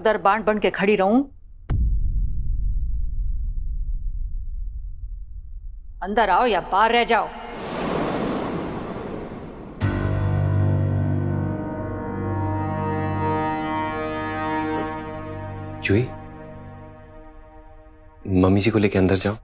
तक दरबान बन के खड़ी रहूं? अंदर आओ या बाहर रह जाओ। जुई, मम्मी जी को लेके अंदर जाओ।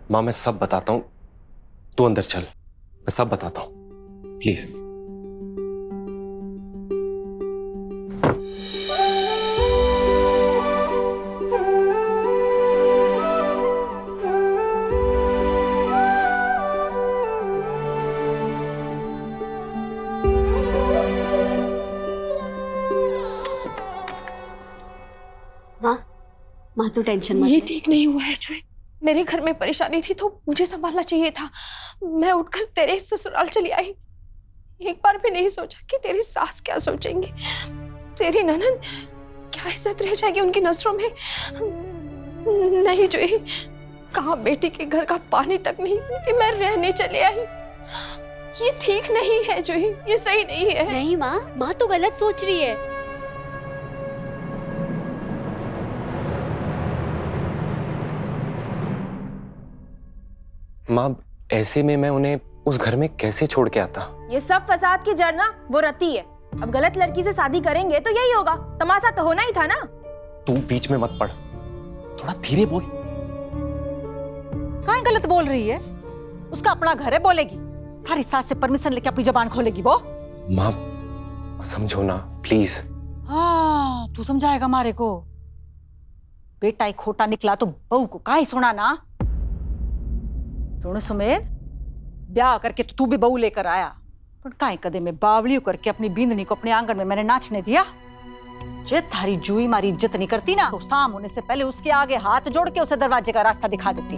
माँ, मैं सब बताता हूं, तू अंदर चल, मैं सब बताता हूं, प्लीज। माँ तो टेंशन मत। ये ठीक नहीं हुआ है जुई। मेरे घर में परेशानी थी तो मुझे संभालना चाहिए था। मैं उठकर तेरे ससुराल चली आई। एक बार भी नहीं सोचा कि तेरी सास क्या सोचेंगी, तेरी ननद क्या इज्जत रह जाएगी उनकी नजरों में। नहीं जुई, कहाँ बेटी के घर का पानी तक नहीं कि मैं रहने चली आई। ये ठीक नहीं है जुई, ये सही नहीं है। नहीं माँ तो गलत सोच रही है। माँ, ऐसे में मैं उन्हें उस घर में कैसे छोड़ के आता? ये सब फसाद की जड़ ना वो रति है। अब गलत लड़की से शादी करेंगे तो यही होगा, तमाशा तो होना ही था ना। तू बीच में मत पड़, थोड़ा धीरे बोल। कहाँ गलत बोल रही है? उसका अपना घर है, बोलेगी। थारी सास से परमिशन लेके अपनी जबान खोलेगी वो? माँ समझो ना प्लीज। हाँ, तू समझाएगा मारे को? बेटा एक खोटा निकला तो बहू को काहे सुना ना। सुन सुमेर, ब्याह करके तो तू भी बहू लेकर आया, पर काहे कदे में बावलियों करके अपनी बींदनी को अपने आंगन में मैंने नाचने दिया। जे थारी जुई मारी इज्जत नहीं करती ना, तो शाम होने से पहले उसके आगे हाथ जोड़ के उसे दरवाजे का रास्ता दिखा देती।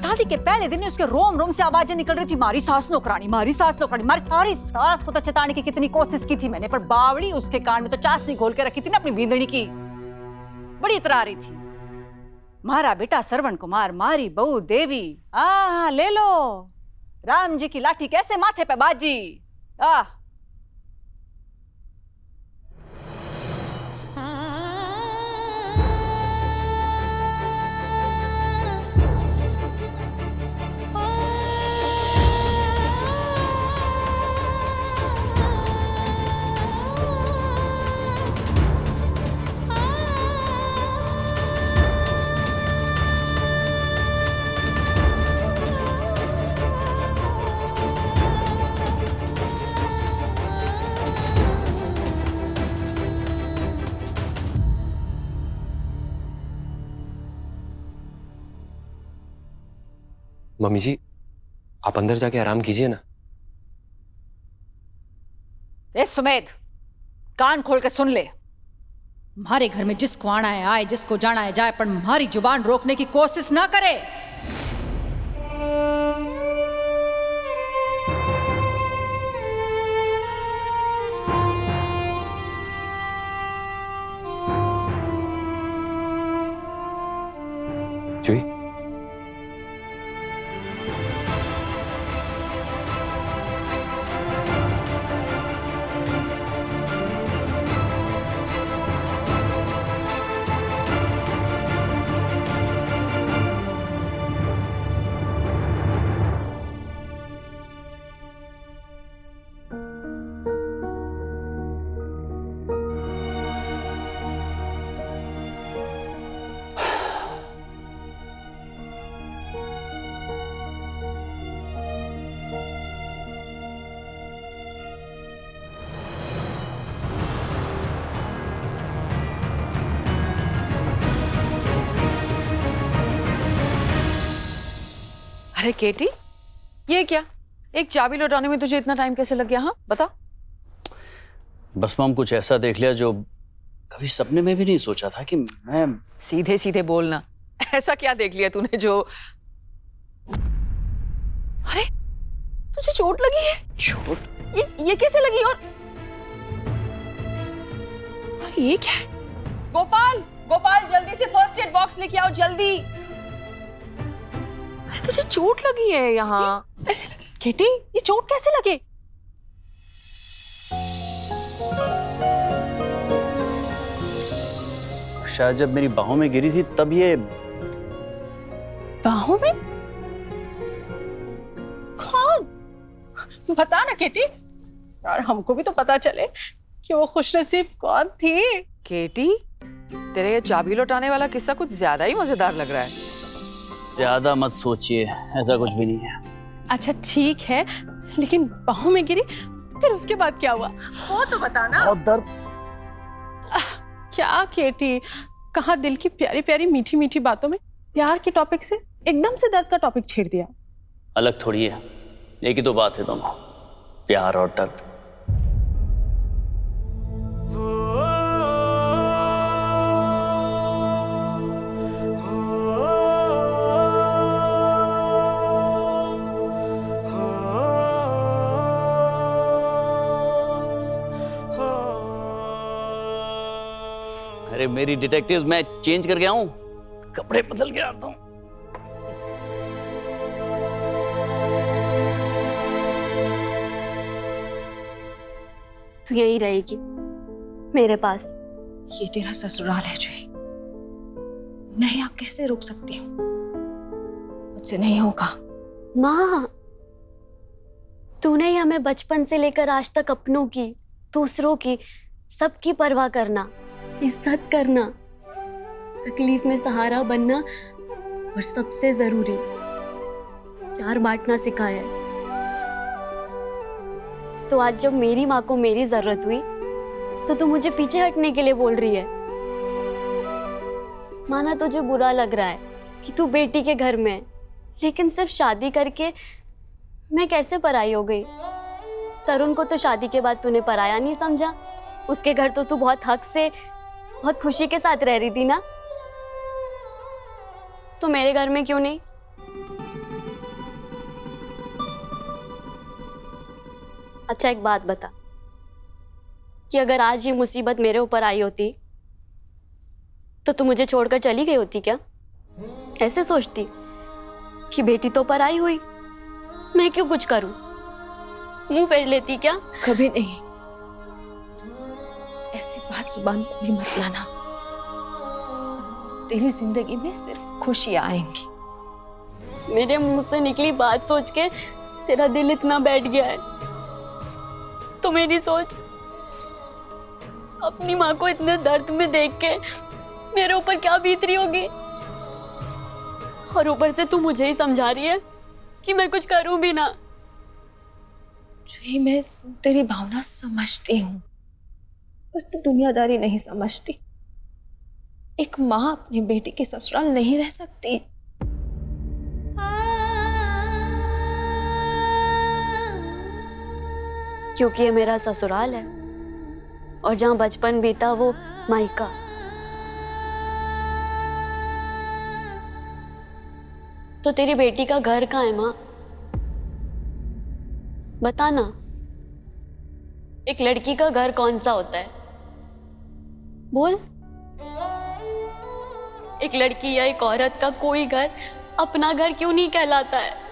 शादी के पहले दिन ही उसके रोम रोम से आवाजें निकल रही थी, मारी सास नौकरानी, मारी सास नौकरानी। मारी थारी सास को तो चेताने की कितनी कोशिश की थी मैंने, पर बावली उसके कान में तो चाशनी घोल के रखी थी ना अपनी बींदनी की। बड़ी इतरा रही थी, मारा बेटा श्रवण कुमार, मारी बहू देवी। ले लो, राम जी की लाठी कैसे माथे पे बाजी। मम्मी जी, आप अंदर जाके आराम कीजिए ना। ए सुमेध, कान खोल के सुन ले। हमारे घर में जिसको आना है आए, जिसको जाना है जाए, पर हमारी जुबान रोकने की कोशिश ना करे। जुई, अरे केटी, ये क्या? एक चाबी लौटाने में तुझे इतना टाइम कैसे लग गया? हाँ बता। बस मॉम कुछ ऐसा देख लिया जो कभी सपने में भी नहीं सोचा था कि मैं। सीधे सीधे बोलना, ऐसा क्या देख लिया तूने जो? अरे तुझे चोट लगी है? चोट? ये कैसे लगी? और अरे ये क्या है? गोपाल, गोपाल जल्दी से फर्स्ट एड बॉक्स लेके आओ जल्दी। अरे तुझे चोट लगी है यहाँ? ऐसे लगी? केटी, ये चोट कैसे लगे? शायद जब मेरी बाहों में गिरी थी तब ये। बाहों में? कौन? बता ना केटी, यार हमको भी तो पता चले कि वो खुशनसीब कौन थी। केटी, तेरे ये चाबी लौटाने वाला किस्सा कुछ ज्यादा ही मजेदार लग रहा है। ज्यादा मत सोचिए, ऐसा कुछ भी नहीं है। अच्छा ठीक है, लेकिन बाहों में गिरी, फिर उसके बाद क्या हुआ वो तो बताना। बहुत दर्द। क्या केटी, कहा दिल की प्यारी प्यारी मीठी मीठी बातों में प्यार के टॉपिक से एकदम से दर्द का टॉपिक छेड़ दिया। अलग थोड़ी है, एक ही तो बात है दोनों, प्यार और दर्द। अरे मेरी डिटेक्टिव्स, मैं चेंज करके आऊं, कपड़े बदल के आता हूं। तू यही रहेगी मेरे पास। ये तेरा ससुराल है जूही, मैं यहाँ कैसे रुक सकती हूँ? मुझसे नहीं होगा। माँ, तूने ही हमें बचपन से लेकर आज तक अपनों की, दूसरों की, सबकी परवाह करना, इज्जत करना, तकलीफ में सहारा बनना और सबसे जरूरी प्यार बांटना सिखाया है। तो आज जब मेरी माँ को मेरी जरूरत हुई तो तू मुझे पीछे हटने के लिए बोल रही है। माना तुझे बुरा लग रहा है कि तू बेटी के घर में है, लेकिन सिर्फ शादी करके मैं कैसे पराई हो गई? तरुण को तो शादी के बाद तूने पराया नहीं समझा, उसके घर तो तू बहुत हक से, बहुत खुशी के साथ रह रही थी ना, तो मेरे घर में क्यों नहीं? अच्छा एक बात बता कि अगर आज ये मुसीबत मेरे ऊपर आई होती तो तू मुझे छोड़कर चली गई होती क्या? ऐसे सोचती कि बेटी तो पराई हुई, मैं क्यों कुछ करूं? मुंह फेर लेती क्या? कभी नहीं, ऐसी बात जुबान पर भी मत लाना। तेरी जिंदगी में सिर्फ खुशियां आएंगी। मेरे मुंह से निकली बात सोच के तेरा दिल इतना बैठ गया है तो मेरी सोच, अपनी माँ को इतने दर्द में देख के मेरे ऊपर क्या बीत रही होगी। और ऊपर से तू मुझे ही समझा रही है कि मैं कुछ करूं भी ना। जूही, मैं तेरी भावना समझती हूँ, पर तू दुनियादारी नहीं समझती। एक माँ अपनी बेटी के ससुराल नहीं रह सकती। क्योंकि ये मेरा ससुराल है और जहां बचपन बीता वो मायका। तो तेरी बेटी का घर कहाँ है माँ? बता ना, एक लड़की का घर कौन सा होता है? बोल। एक लड़की या एक औरत का कोई घर अपना घर क्यों नहीं कहलाता है?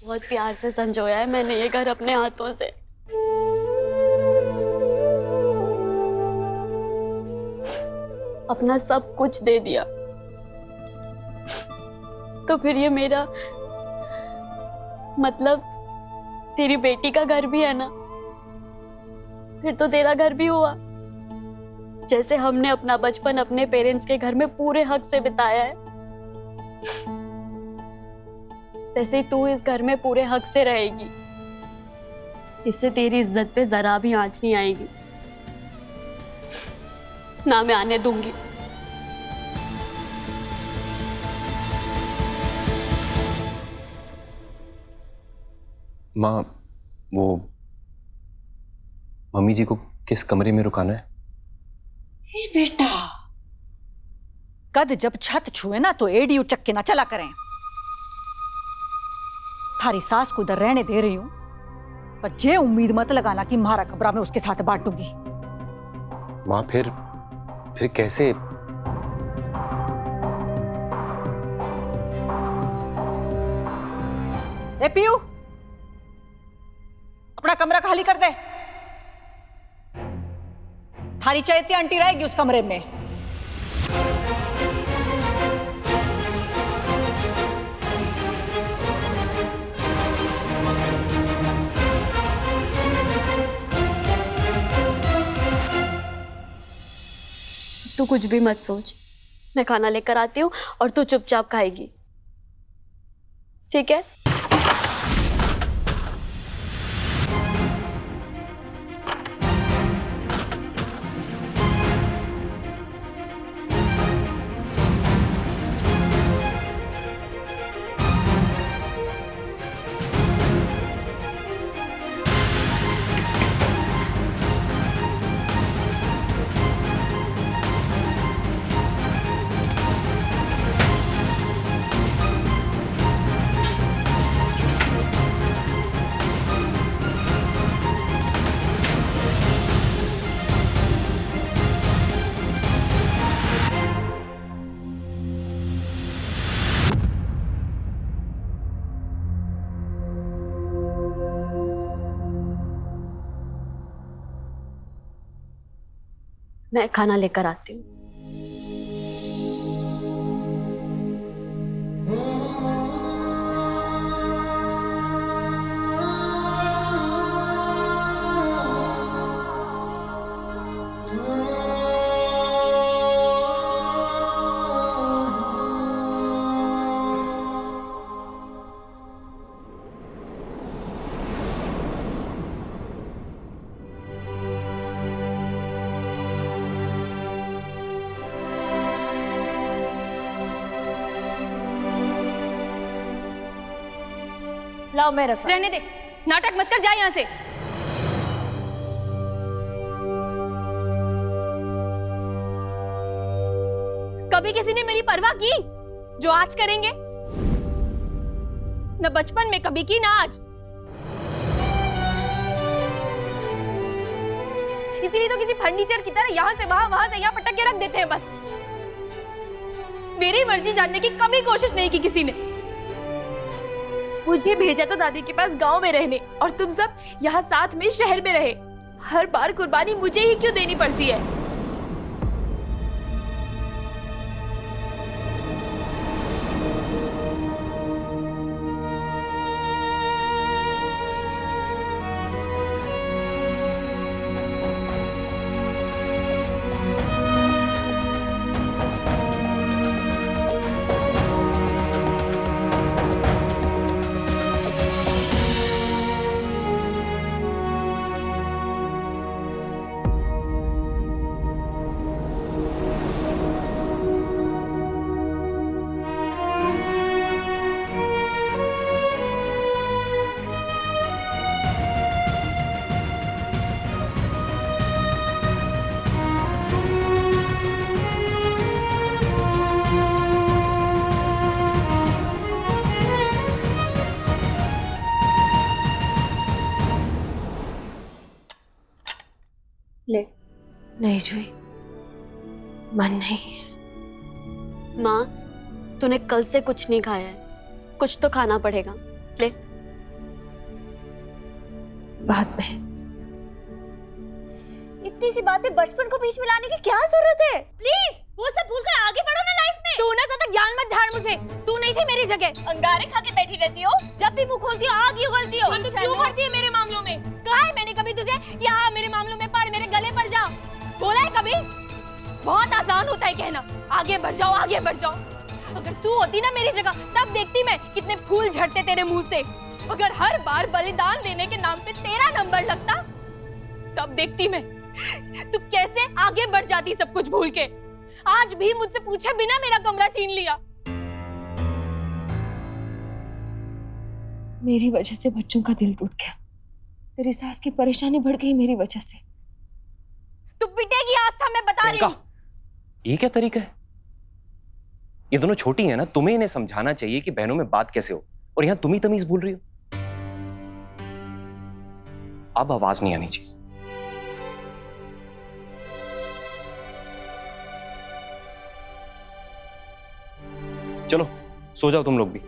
बहुत प्यार से संजोया है मैंने ये घर अपने हाथों से। अपना सब कुछ दे दिया, तो फिर ये मेरा मतलब तेरी बेटी का घर भी है ना, फिर तो तेरा घर भी हुआ। जैसे हमने अपना बचपन अपने पेरेंट्स के घर में पूरे हक से बिताया है, वैसे ही तू इस घर में पूरे हक से रहेगी। इससे तेरी इज्जत पे जरा भी आंच नहीं आएगी, ना मैं आने दूंगी। माँ, वो मम्मी जी को किस कमरे में रुकाना है? बेटा, कद जब छत छुए ना तो एड़ी उचक के ना चला करें। थारी सास को इधर रहने दे रही हूं, पर ये उम्मीद मत लगाना कि मारा कमरा मैं उसके साथ बांटूंगी। माँ, फिर कैसे? ए पीयू, अपना कमरा खाली कर दे। थारी चैती आंटी रहेगी उस कमरे में। तू कुछ भी मत सोच, मैं खाना लेकर आती हूँ और तू चुपचाप खाएगी, ठीक है? मैं खाना लेकर आती हूँ। लाओ मैं रखा। रहने दे, नाटक मत कर, जा यहाँ से। कभी किसी ने मेरी परवाह की जो आज करेंगे? न बचपन में कभी की, ना आज। इसीलिए तो किसी फर्नीचर की तरह यहाँ से वहां, वहां से यहाँ पटक के रख देते हैं बस। मेरी मर्जी जानने की कभी कोशिश नहीं की किसी ने। मुझे भेजा तो दादी के पास गांव में रहने, और तुम सब यहाँ साथ में शहर में रहे। हर बार कुर्बानी मुझे ही क्यों देनी पड़ती है? ले। नहीं जूही, मन नहीं। माँ, तूने कल से कुछ नहीं खाया है, कुछ तो खाना पड़ेगा। ले। बाद में। इतनी सी बातें बचपन को बीच में लाने की क्या जरूरत है? प्लीज वो सब भूलकर आगे बढ़ो ना लाइफ में। तू ना ज्यादा ज्ञान मत झाड़ मुझे। तू नहीं थी मेरी जगह। अंगारे खा के बैठी रहती हो, जब भी मुंह खोलती हो आग ही उगलती हो। तू क्यों भरती है मेरे मामलों में? कहा है मैंने कभी तुझे यहाँ मेरे मामलों में पड़, मेरे गले पड़ जा? बोला है कभी? बहुत आसान होता है कहना, आगे बढ़ जाओ, आगे बढ़ जाओ। अगर तू होती ना मेरी जगह, तब देखती मैं कितने फूल झड़ते तेरे मुंह से। अगर हर बार बलिदान देने के नाम पे तेरा नंबर लगता, तब देखती मैं तू कैसे आगे बढ़ जाती सब कुछ भूल के। आज भी मुझसे पूछे बिना मेरा कमरा छीन लिया। मेरी वजह से बच्चों का दिल टूट गया। तेरी सास की परेशानी बढ़ गई मेरी वजह से। तू पिटेगी आज था, मैं बता रही हूँ। ये क्या तरीका है? ये दोनों छोटी हैं ना, तुम्हें इन्हें समझाना चाहिए कि बहनों में बात कैसे हो, और यहां तुम ही तमीज भूल रही हो। अब आवाज नहीं आनी चाहिए। चलो सो जाओ तुम लोग भी।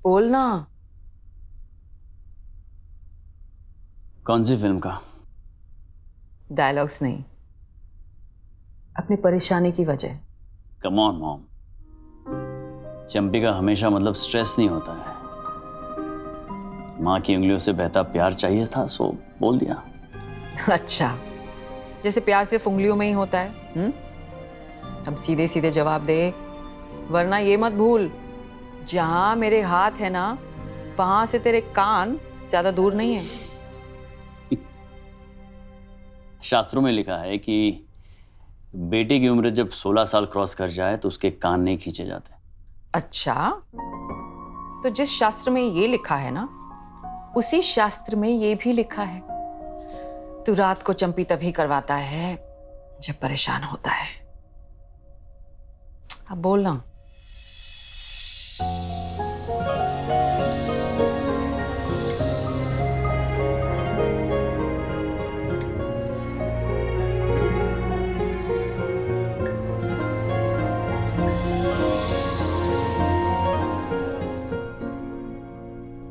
बोलना। कौन सी फिल्म का? डायलॉग्स नहीं, अपनी परेशानी की वजह। कम ऑन मॉम, चंपी का हमेशा मतलब स्ट्रेस नहीं होता है। माँ की उंगलियों से बहता प्यार चाहिए था, सो बोल दिया। अच्छा, जैसे प्यार सिर्फ उंगलियों में ही होता है। अब सीधे सीधे जवाब दे, वरना ये मत भूल, जहां मेरे हाथ है ना, वहां से तेरे कान ज्यादा दूर नहीं है। शास्त्रों में लिखा है कि बेटी की उम्र जब 16 साल क्रॉस कर जाए तो उसके कान नहीं खींचे जाते। अच्छा, तो जिस शास्त्र में ये लिखा है ना, उसी शास्त्र में ये भी लिखा है, तू रात को चंपी तभी करवाता है जब परेशान होता है। अब बोलना।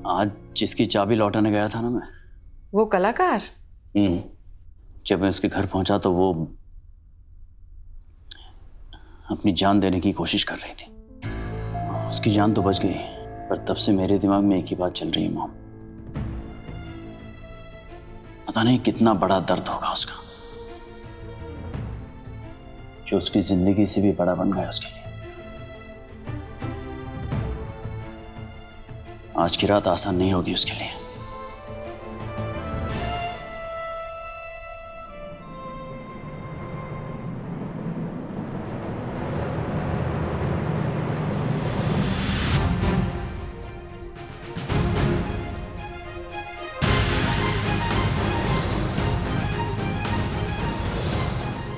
आज जिसकी चाबी लौटाने गया था ना मैं, वो कलाकार? जब मैं उसके घर पहुंचा तो वो अपनी जान देने की कोशिश कर रही थी। उसकी जान तो बच गई, पर तब से मेरे दिमाग में एक ही बात चल रही है मॉम, पता नहीं कितना बड़ा दर्द होगा उसका, जो उसकी जिंदगी से भी बड़ा बन गया उसके लिए। आज की रात आसान नहीं होगी उसके लिए।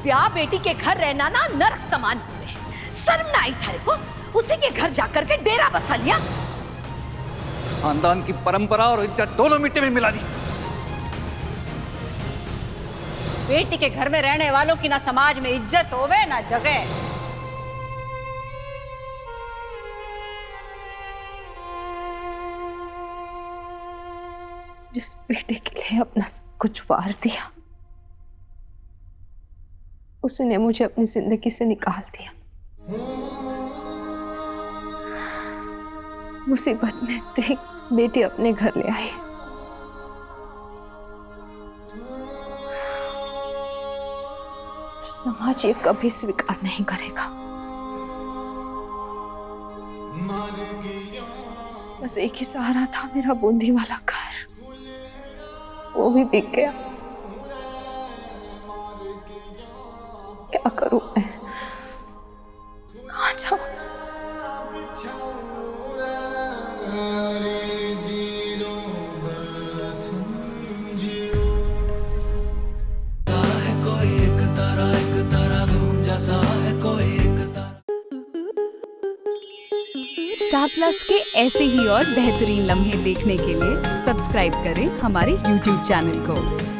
ब्याह बेटी के घर रहना ना नरक समान हुए। शर्म ना आई थारे को? उसी के घर जाकर के डेरा बसा लिया। खानदान की परंपरा और इज्जत दोनों मिट्टी में मिला दी। बेटी के घर में रहने वालों की ना समाज में इज्जत होवे ना जगह। जिस बेटे के लिए अपना सब कुछ वार दिया, उसने मुझे अपनी जिंदगी से निकाल दिया। मुसीबत में देख बेटी अपने घर ले आई। समाज ये कभी स्वीकार नहीं करेगा। बस एक ही सहारा था, मेरा बूंदी वाला घर, वो भी बिक गया। क्या करूं मैं? कहाँ जाऊं? स्टार प्लस के ऐसे ही और बेहतरीन लम्हे देखने के लिए सब्सक्राइब करें हमारे YouTube चैनल को।